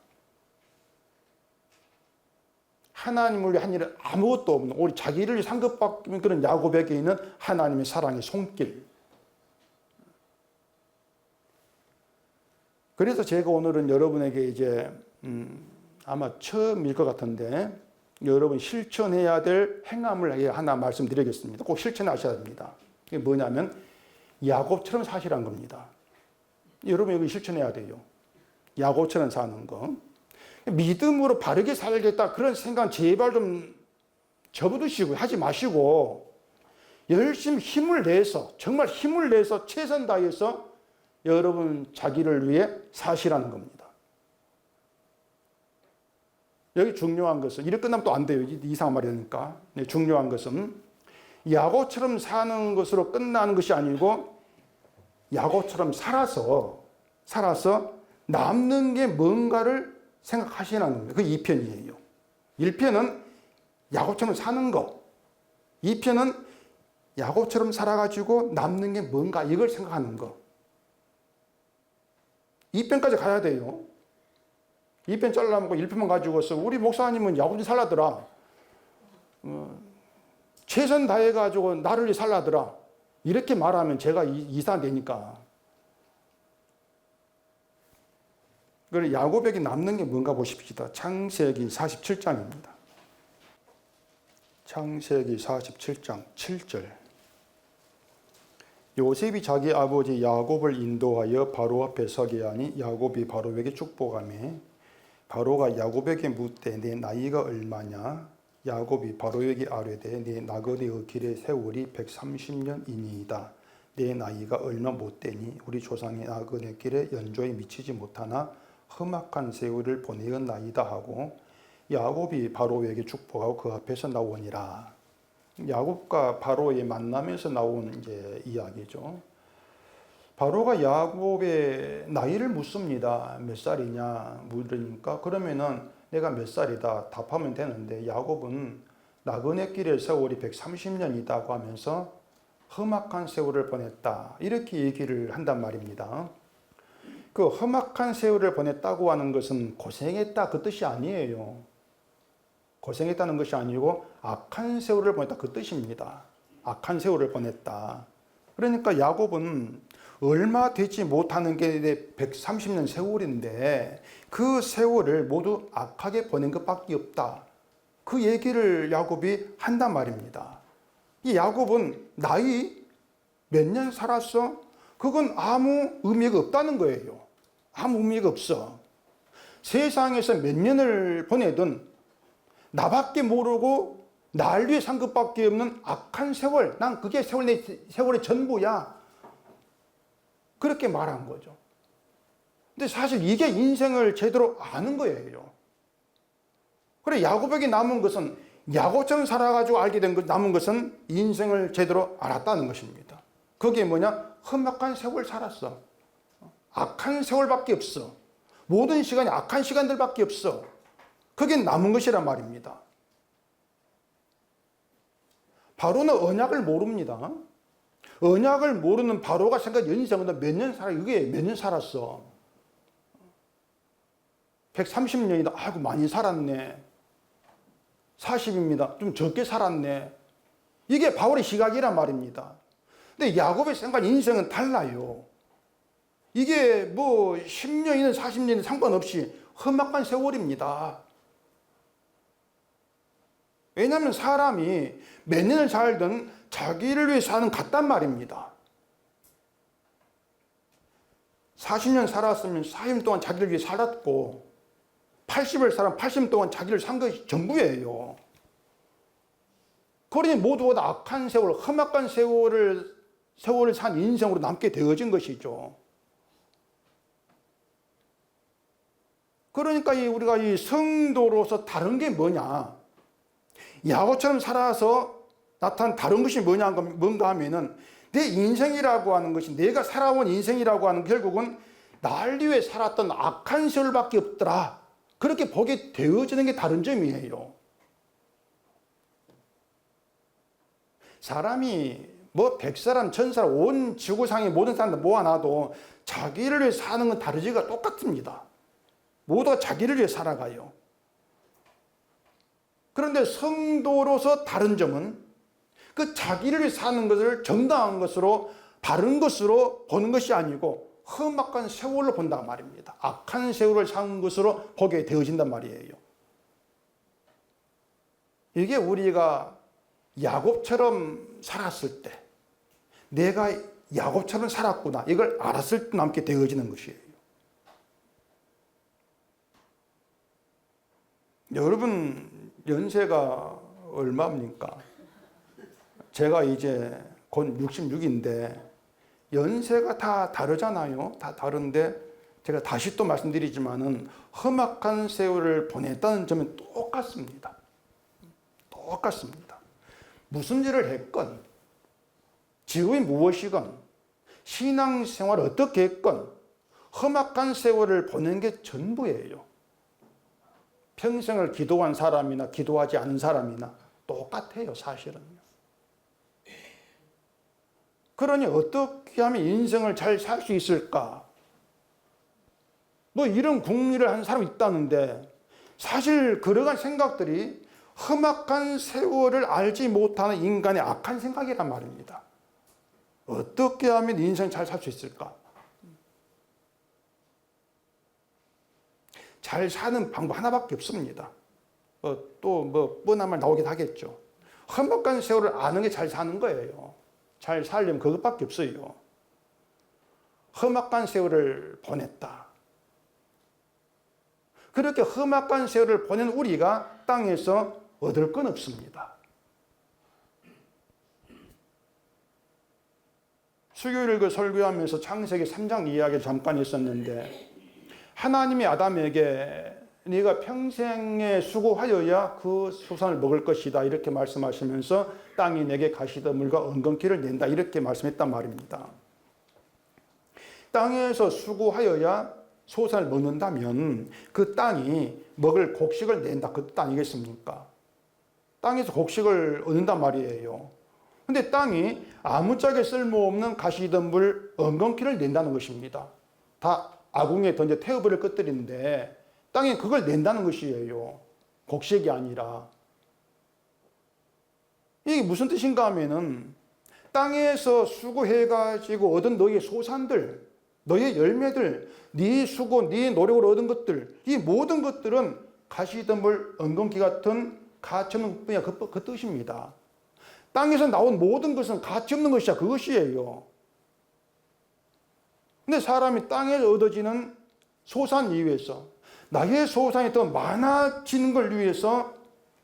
하나님을 위해 한 일은 아무것도 없는 오직 자기를 위해 산 것밖에 없는 그런 야곱에게 있는 하나님의 사랑의 손길. 그래서 제가 오늘은 여러분에게 이제 아마 처음일 것 같은데 여러분 실천해야 될 행함을 하나 말씀드리겠습니다. 꼭 실천하셔야 됩니다. 이게 뭐냐면 야곱처럼 사시라는 겁니다. 여러분 여기 실천해야 돼요. 야곱처럼 사는 거. 믿음으로 바르게 살겠다 그런 생각 제발 좀 접어두시고 하지 마시고 열심히 힘을 내서 정말 힘을 내서 최선 다해서 여러분 자기를 위해 사시라는 겁니다. 여기 중요한 것은 이렇게 끝나면 또 안 돼요. 이상한 말이 되니까. 중요한 것은 야곱처럼 사는 것으로 끝나는 것이 아니고 야곱처럼 살아서 남는 게 뭔가를 생각하시라는 겁니다. 그 2편이에요. 1편은 야곱처럼 사는 거. 2편은 야곱처럼 살아가지고 남는 게 뭔가 이걸 생각하는 거. 2편까지 가야 돼요. 2편 잘라먹고 1편만 가지고서 우리 목사님은 야곱이 살라더라. 최선 다해가지고 나를 위해 살라더라. 이렇게 말하면 제가 이상되니까. 그래서 야곱에게 남는 게 뭔가 보십시다. 창세기 47장입니다. 창세기 47장 7절. 요셉이 자기 아버지 야곱을 인도하여 바로 앞에 서게 하니 야곱이 바로에게 축복하며 바로가 야곱에게 묻되 내 나이가 얼마냐? 야곱이 바로에게 아뢰되 네 나그네의 길의 세월이 130년이니이다. 내 나이가 얼마 못되니 우리 조상의 나그네 길에 연조에 미치지 못하나 험악한 세월을 보내었나이다 하고 야곱이 바로에게 축복하고 그 앞에서 나오니라. 야곱과 바로의 만남에서 나온 이제 이야기죠. 바로가 야곱의 나이를 묻습니다. 몇 살이냐 물으니까 그러면은 내가 몇 살이다 답하면 되는데 야곱은 나그네 길의 세월이 130년이다고 하면서 험악한 세월을 보냈다 이렇게 얘기를 한단 말입니다. 그 험악한 세월을 보냈다고 하는 것은 고생했다 그 뜻이 아니에요. 고생했다는 것이 아니고 악한 세월을 보냈다 그 뜻입니다. 악한 세월을 보냈다. 그러니까 야곱은 얼마 되지 못하는 게 130년 세월인데 그 세월을 모두 악하게 보낸 것밖에 없다. 그 얘기를 야곱이 한단 말입니다. 이 야곱은 나이 몇 년 살았어? 그건 아무 의미가 없다는 거예요. 아무 의미가 없어. 세상에서 몇 년을 보내든 나밖에 모르고 날 위해 산 것밖에 없는 악한 세월, 난 그게 세월의 전부야. 그렇게 말한 거죠. 근데 사실 이게 인생을 제대로 아는 거예요. 그래 야곱에게 남은 것은 야곱처럼 살아가지고 알게 된 것, 남은 것은 인생을 제대로 알았다는 것입니다. 그게 뭐냐? 험악한 세월 살았어. 악한 세월밖에 없어. 모든 시간이 악한 시간들밖에 없어. 그게 남은 것이란 말입니다. 바로는 언약을 모릅니다. 언약을 모르는 바로가 생각 인생은 몇 년 살아? 이게 몇 년 살았어? 130년이다. 아이고 많이 살았네. 40입니다. 좀 적게 살았네. 이게 바울의 시각이란 말입니다. 근데 야곱의 생각 인생은 달라요. 이게 뭐 10년이든 40년이든 상관없이 험악한 세월입니다. 왜냐하면 사람이 몇 년을 살든 자기를 위해 사는 같단 말입니다. 40년 살았으면 40년 동안 자기를 위해 살았고 80을 살아 80년 동안 자기를 산 것이 전부예요. 그러니 모두보다 악한 세월, 험악한 세월을 산 인생으로 남게 되어진 것이죠. 그러니까 우리가 이 성도로서 다른 게 뭐냐? 야곱처럼 살아서 나타난 다른 것이 뭔가 하면은 내 인생이라고 하는 것이 내가 살아온 인생이라고 하는 결국은 날 위해 살았던 악한 세월밖에 없더라. 그렇게 보게 되어지는 게 다른 점이에요. 사람이 뭐 100사람, 1000사람, 온 지구상의 모든 사람들 모아놔도 자기를 위해 사는 건 다르지가 똑같습니다. 모두가 자기를 위해 살아가요. 그런데 성도로서 다른 점은 그 자기를 위해 사는 것을 정당한 것으로 바른 것으로 보는 것이 아니고 험악한 세월로 본단 말입니다. 악한 세월을 산 것으로 보게 되어진단 말이에요. 이게 우리가 야곱처럼 살았을 때 내가 야곱처럼 살았구나 이걸 알았을 때 남게 되어지는 것이에요. 여러분 연세가 얼마입니까? 제가 이제 곧 66인데 연세가 다 다르잖아요. 다 다른데 제가 다시 또 말씀드리지만은 험악한 세월을 보냈다는 점은 똑같습니다. 똑같습니다. 무슨 일을 했건 직업이 무엇이건 신앙생활을 어떻게 했건 험악한 세월을 보낸 게 전부예요. 평생을 기도한 사람이나 기도하지 않은 사람이나 똑같아요, 사실은요. 그러니 어떻게 하면 인생을 잘 살 수 있을까? 뭐 이런 궁리를 한 사람이 있다는데 사실 그러한 생각들이 험악한 세월을 알지 못하는 인간의 악한 생각이란 말입니다. 어떻게 하면 인생 잘 살 수 있을까? 잘 사는 방법 하나밖에 없습니다. 또 뭐 뻔한 말 나오긴 하겠죠. 험악한 세월을 아는 게 잘 사는 거예요. 잘 살려면 그것밖에 없어요. 험악한 세월을 보냈다. 그렇게 험악한 세월을 보낸 우리가 땅에서 얻을 건 없습니다. 수요일 그 설교하면서 창세기 3장 이야기를 잠깐 했었는데, 하나님이 아담에게 네가 평생에 수고하여야 그 소산을 먹을 것이다 이렇게 말씀하시면서 땅이 내게 가시덤불과 엉겅퀴를 낸다 이렇게 말씀했단 말입니다. 땅에서 수고하여야 소산을 먹는다면 그 땅이 먹을 곡식을 낸다 그 뜻 아니겠습니까? 땅에서 곡식을 얻는단 말이에요. 근데 땅이 아무짝에 쓸모없는 가시덤불 엉겅퀴를 낸다는 것입니다. 다 아궁이에 던져 태워버릴 것들인데 땅에 그걸 낸다는 것이에요. 곡식이 아니라. 이게 무슨 뜻인가 하면은 땅에서 수고해가지고 얻은 너의 소산들, 너의 열매들, 네 수고, 네 노력으로 얻은 것들, 이 모든 것들은 가시덤불 엉겅퀴 같은 가치없는 뿐이야 그 뜻입니다. 땅에서 나온 모든 것은 가치없는 것이야 그것이에요. 근데 사람이 땅에서 얻어지는 소산 이외에서 나의 소산이 더 많아지는 걸 위해서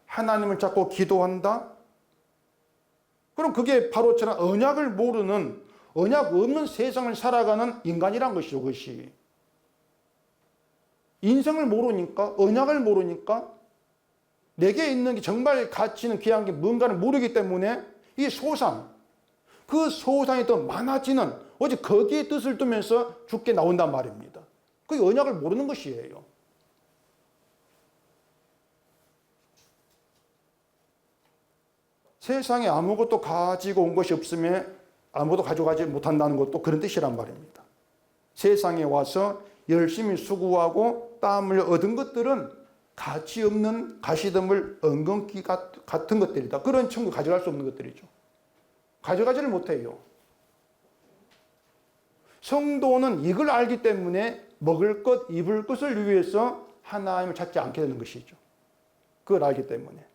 하나님을 찾고 기도한다? 그럼 그게 바로 저런 언약을 모르는, 언약 없는 세상을 살아가는 인간이란 것이죠, 그것이. 인생을 모르니까, 언약을 모르니까, 내게 있는 게 정말 가치 있는 귀한 게 뭔가를 모르기 때문에 이 소산, 그 소산이 더 많아지는, 오직 거기에 뜻을 두면서 죽게 나온단 말입니다. 그게 언약을 모르는 것이에요. 세상에 아무것도 가지고 온 것이 없으면 아무것도 가져가지 못한다는 것도 그런 뜻이란 말입니다. 세상에 와서 열심히 수고하고 땀을 얻은 것들은 가치 없는 가시덤불 엉겅퀴 같은 것들이다. 그런 천국 가져갈 수 없는 것들이죠. 가져가지를 못해요. 성도는 이걸 알기 때문에 먹을 것, 입을 것을 위해서 하나님을 찾지 않게 되는 것이죠. 그걸 알기 때문에.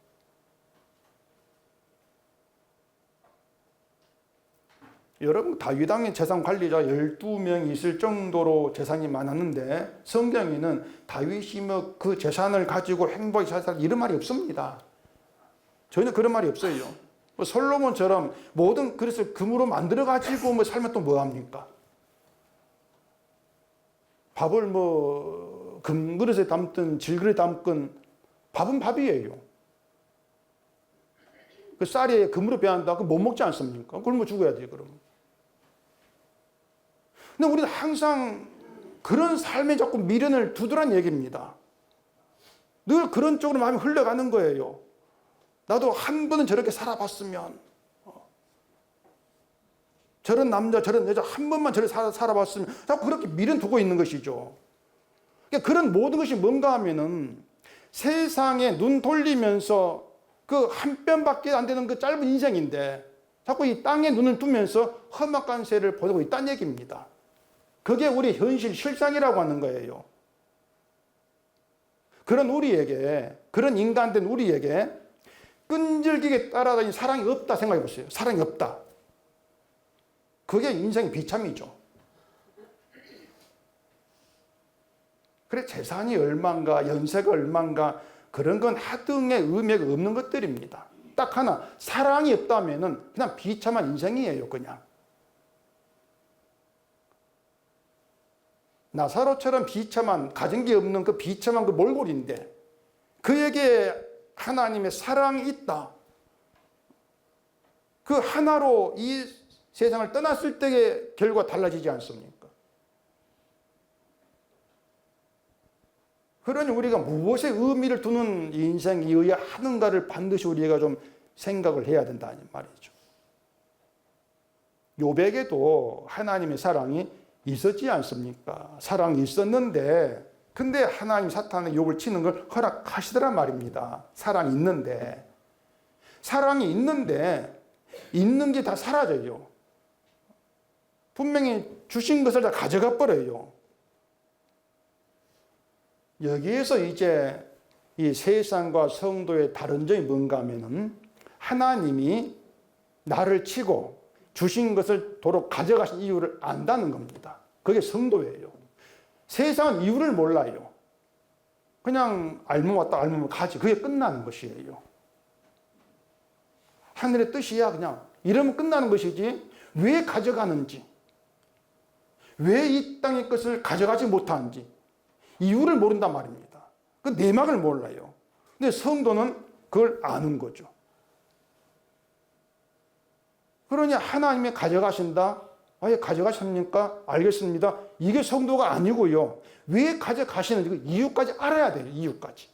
여러분, 다윗 왕의 재산 관리자 12명이 있을 정도로 재산이 많았는데 성경에는 다윗이 뭐 그 재산을 가지고 행복히 살다 이런 말이 없습니다. 전혀 그런 말이 없어요. 뭐 솔로몬처럼 모든 그릇을 금으로 만들어 가지고 뭐 살면 또 뭐합니까? 밥을 뭐 금그릇에 담든 질그릇에 담든 밥은 밥이에요. 그 쌀이 금으로 배한다? 그럼 못 먹지 않습니까? 굶어 죽어야지 그러면. 근데 우리는 항상 그런 삶에 자꾸 미련을 두드란 얘기입니다. 늘 그런 쪽으로 마음이 흘러가는 거예요. 나도 한 번은 저렇게 살아봤으면, 저런 남자 저런 여자 한 번만 저렇게 살아봤으면, 자꾸 그렇게 미련 두고 있는 것이죠. 그러니까 그런 모든 것이 뭔가 하면은 세상에 눈 돌리면서 그 한 뼘밖에 안 되는 그 짧은 인생인데 자꾸 이 땅에 눈을 두면서 험악한 세를 보내고 있다는 얘기입니다. 그게 우리 현실 실상이라고 하는 거예요. 그런 우리에게, 그런 인간된 우리에게 끈질기게 따라다니는 사랑이 없다 생각해 보세요. 사랑이 없다. 그게 인생의 비참이죠. 그래, 재산이 얼마인가, 연세가 얼마인가, 그런 건 하등의 의미가 없는 것들입니다. 딱 하나, 사랑이 없다면은 그냥 비참한 인생이에요, 그냥. 나사로처럼 비참한, 가진 게 없는 그 비참한 그 몰골인데, 그에게 하나님의 사랑이 있다. 그 하나로 이 세상을 떠났을 때의 결과가 달라지지 않습니까? 그러니 우리가 무엇에 의미를 두는 인생이어야 하는가를 반드시 우리가 좀 생각을 해야 된다는 말이죠. 욥에게도 하나님의 사랑이 있었지 않습니까? 사랑이 있었는데, 근데 하나님 사탄의 욥을 치는 걸 허락하시더란 말입니다. 사랑이 있는데. 사랑이 있는데, 있는 게 다 사라져요. 분명히 주신 것을 다 가져가 버려요. 여기에서 이제 이 세상과 성도의 다른 점이 뭔가 하면은 하나님이 나를 치고 주신 것을 도로 가져가신 이유를 안다는 겁니다. 그게 성도예요. 세상은 이유를 몰라요. 그냥 알면 왔다 알면 가지. 그게 끝나는 것이에요. 하늘의 뜻이야 그냥 이러면 끝나는 것이지 왜 가져가는지, 왜 이 땅의 것을 가져가지 못하는지 이유를 모른단 말입니다. 그 내막을 몰라요. 근데 성도는 그걸 아는 거죠. 그러니 하나님이 가져가신다. 왜 가져가십니까? 알겠습니다. 이게 성도가 아니고요. 왜 가져가시는지 그 이유까지 알아야 돼요. 이유까지.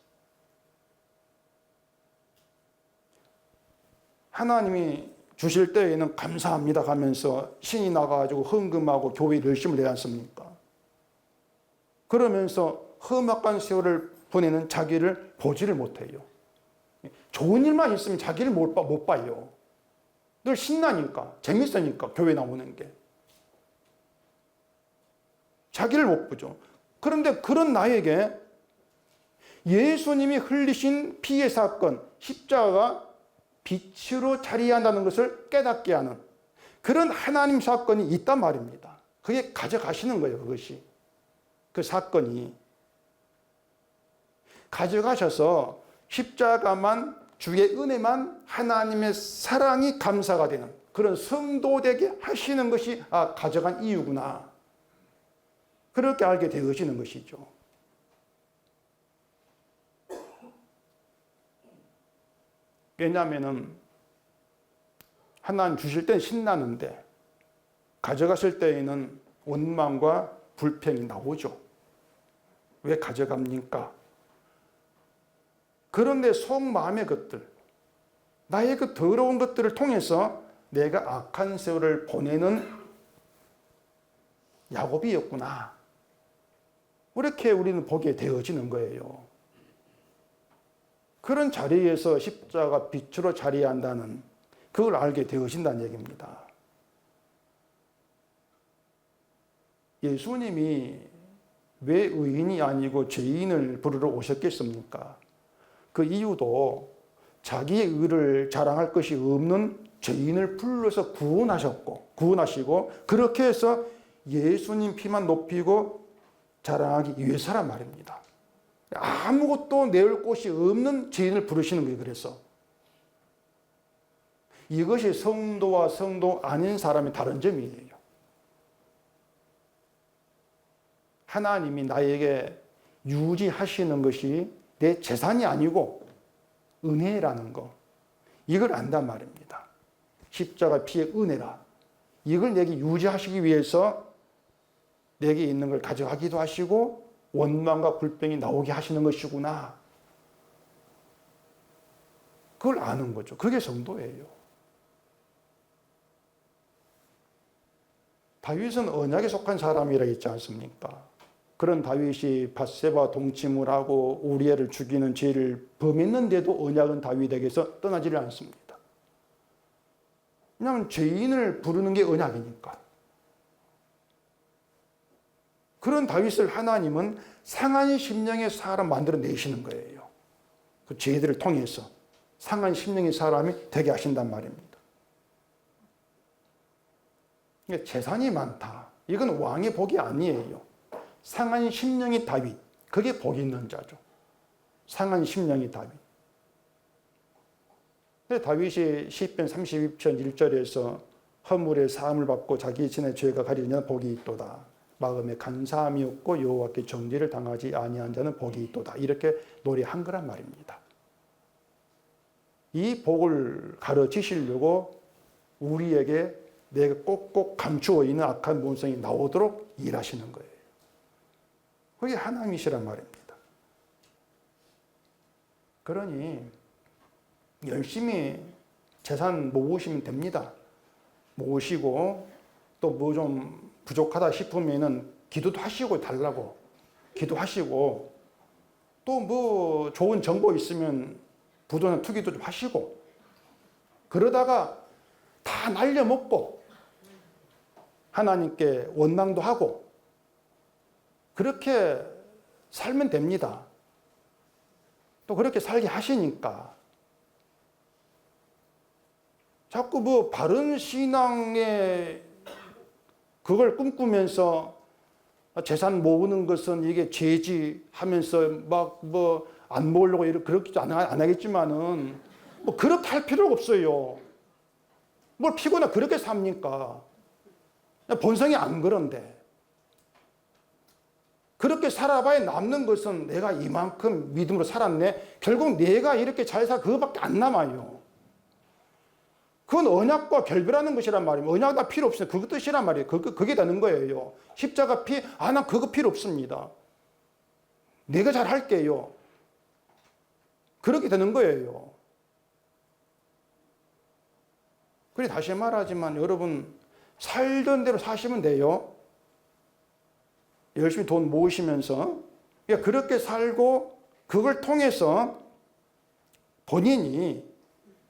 하나님이 주실 때에는 감사합니다 하면서 신이 나가지고 헌금하고 교회에 열심을 내지 않습니까? 그러면서 험악한 세월을 보내는 자기를 보지를 못해요. 좋은 일만 있으면 자기를 못 봐요. 늘 신나니까, 재밌으니까 교회 나오는 게. 자기를 못 보죠. 그런데 그런 나에게 예수님이 흘리신 피의 사건, 십자가가 빛으로 자리한다는 것을 깨닫게 하는 그런 하나님 사건이 있단 말입니다. 그게 가져가시는 거예요. 그것이. 그 사건이. 가져가셔서 십자가만, 주의 은혜만, 하나님의 사랑이 감사가 되는 그런 성도되게 하시는 것이 가져간 이유구나. 그렇게 알게 되어지는 것이죠. 왜냐하면 하나님 주실 때는 신나는데 가져가실 때에는 원망과 불평이 나오죠. 왜 가져갑니까? 그런데 속마음의 것들, 나의 그 더러운 것들을 통해서 내가 악한 세월을 보내는 야곱이었구나. 그렇게 우리는 보게 되어지는 거예요. 그런 자리에서 십자가 빛으로 자리한다는 그걸 알게 되어진다는 얘기입니다. 예수님이 왜 의인이 아니고 죄인을 부르러 오셨겠습니까? 그 이유도 자기의 의를 자랑할 것이 없는 죄인을 불러서 구원하시고 그렇게 해서 예수님 피만 높이고 자랑하기 위해서란 말입니다. 아무것도 내올 곳이 없는 죄인을 부르시는 거예요. 그래서 이것이 성도와 성도 아닌 사람의 다른 점이에요. 하나님이 나에게 유지하시는 것이 내 재산이 아니고 은혜라는 거, 이걸 안단 말입니다. 십자가 피의 은혜라. 이걸 내게 유지하시기 위해서 내게 있는 걸 가져가기도 하시고 원망과 불평이 나오게 하시는 것이구나. 그걸 아는 거죠. 그게 성도예요. 다윗은 언약에 속한 사람이라 했지 않습니까? 그런 다윗이 밧세바 동침을 하고 우리엘을 죽이는 죄를 범했는데도 언약은 다윗에게서 떠나지를 않습니다. 왜냐하면 죄인을 부르는 게 언약이니까. 그런 다윗을 하나님은 상한 심령의 사람 만들어내시는 거예요. 그 죄들을 통해서 상한 심령의 사람이 되게 하신단 말입니다. 재산이 많다. 이건 왕의 복이 아니에요. 상한 심령의 다윗. 그게 복 있는 자죠. 상한 심령의 다윗. 다윗이 시편 32편 1절에서 허물의 사함을 받고 자기 진의 죄가 가리냐 복이 있도다. 마음에 간사함이 없고 여호와께 정죄를 당하지 아니한 자는 복이 있도다. 이렇게 노래한 거란 말입니다. 이 복을 가르치시려고 우리에게 내가 꼭꼭 감추어 있는 악한 본성이 나오도록 일하시는 거예요. 그게 하나님이시란 말입니다. 그러니 열심히 재산 모으시면 됩니다. 모으시고 또 뭐 좀 부족하다 싶으면은 기도도 하시고 달라고 기도하시고 또 뭐 좋은 정보 있으면 부도나 투기도 좀 하시고 그러다가 다 날려먹고 하나님께 원망도 하고 그렇게 살면 됩니다. 또 그렇게 살게 하시니까 자꾸 뭐 바른 신앙의 그걸 꿈꾸면서 재산 모으는 것은 이게 죄지 하면서 막 뭐 안 모으려고 그렇게 안 하겠지만은 뭐 그렇게 할 필요가 없어요. 뭘 피곤해 그렇게 삽니까? 본성이 안 그런데. 그렇게 살아봐야 남는 것은 내가 이만큼 믿음으로 살았네. 결국 내가 이렇게 잘 살 그거밖에 안 남아요. 그건 언약과 결별하는 것이란 말이에요. 언약 다 필요 없어요. 그거 뜻이란 말이에요. 그게 되는 거예요. 십자가 피, 난 그거 필요 없습니다. 내가 잘 할게요. 그렇게 되는 거예요. 그래 다시 말하지만 여러분 살던 대로 사시면 돼요. 열심히 돈 모으시면서 그렇게 살고 그걸 통해서 본인이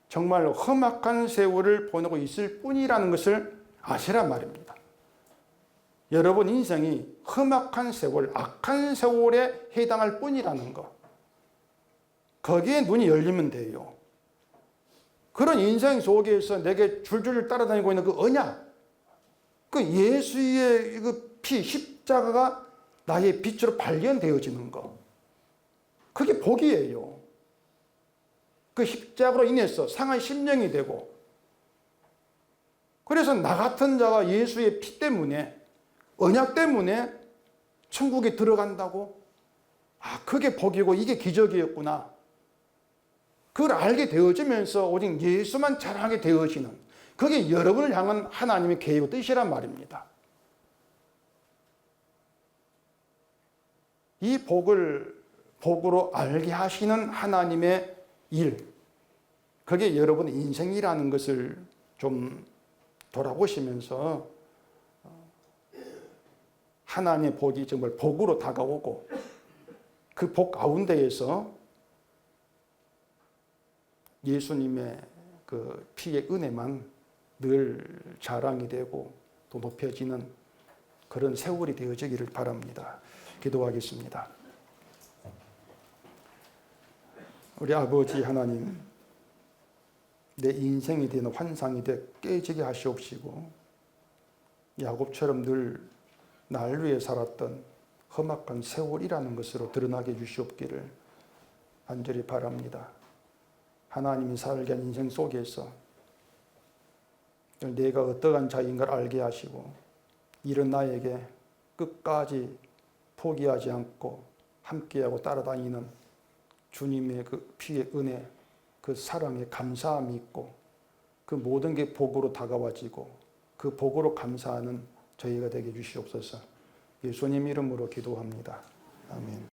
정말 험악한 세월을 보내고 있을 뿐이라는 것을 아시란 말입니다. 여러분 인생이 험악한 세월, 악한 세월에 해당할 뿐이라는 것. 거기에 눈이 열리면 돼요. 그런 인생 속에서 내게 줄줄 따라다니고 있는 그 언약, 그 예수의 그 피, 십자가가 나의 빛으로 발견되어지는 것. 그게 복이에요. 그 십자가로 인해서 상한 심령이 되고, 그래서 나 같은 자가 예수의 피 때문에, 언약 때문에 천국에 들어간다고? 그게 복이고 이게 기적이었구나. 그걸 알게 되어지면서 오직 예수만 자랑하게 되어지는, 그게 여러분을 향한 하나님의 계획과 뜻이란 말입니다. 이 복을 복으로 알게 하시는 하나님의 일, 그게 여러분의 인생이라는 것을 좀 돌아보시면서 하나님의 복이 정말 복으로 다가오고 그 복 가운데에서 예수님의 그 피의 은혜만 늘 자랑이 되고 또 높여지는 그런 세월이 되어지기를 바랍니다. 기도하겠습니다. 우리 아버지 하나님, 내 인생이 되는 환상이 깨지게 하시옵시고 야곱처럼 늘 날 위해 살았던 험악한 세월이라는 것으로 드러나게 해주시옵기를 간절히 바랍니다. 하나님이 살게 한 인생 속에서 내가 어떠한 자인가를 알게 하시고 이런 나에게 끝까지 포기하지 않고 함께하고 따라다니는 주님의 그 피의 은혜, 그 사랑에 감사함이 있고 그 모든 게 복으로 다가와지고 그 복으로 감사하는 저희가 되게 해주시옵소서. 예수님 이름으로 기도합니다. 아멘.